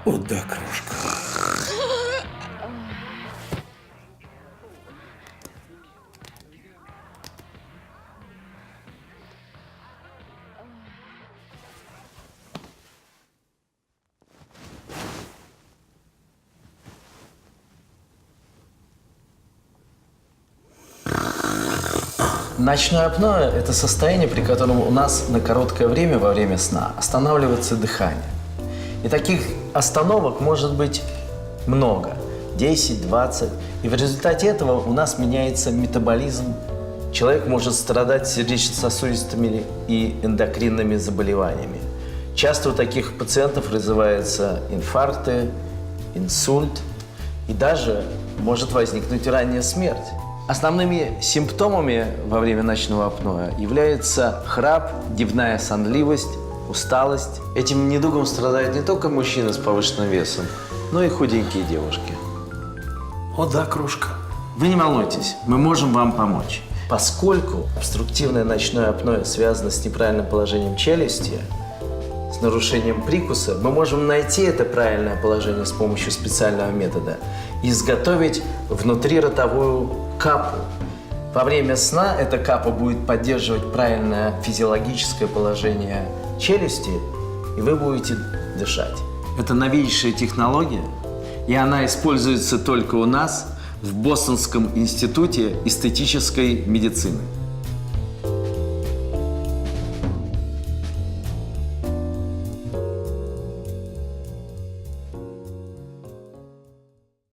От да, крошка. Ночное апноэ – это состояние, при котором у нас на короткое время во время сна останавливается дыхание. И таких остановок может быть много – 10, 20. И в результате этого у нас меняется метаболизм. Человек может страдать сердечно-сосудистыми и эндокринными заболеваниями. Часто у таких пациентов развиваются инфаркты, инсульт и даже может возникнуть ранняя смерть. Основными симптомами во время ночного апноэ являются храп, дневная сонливость, усталость. Этим недугом страдают не только мужчины с повышенным весом, но и худенькие девушки. От да, крошка. Вы не волнуйтесь, мы можем вам помочь. Поскольку обструктивное ночное апноэ связано с неправильным положением челюсти, с нарушением прикуса, мы можем найти это правильное положение с помощью специального метода и изготовить внутриротовую капу. Во время сна эта капа будет поддерживать правильное физиологическое положение челюсти, и вы будете дышать. Это новейшая технология, и она используется только у нас в Бостонском институте эстетической медицины.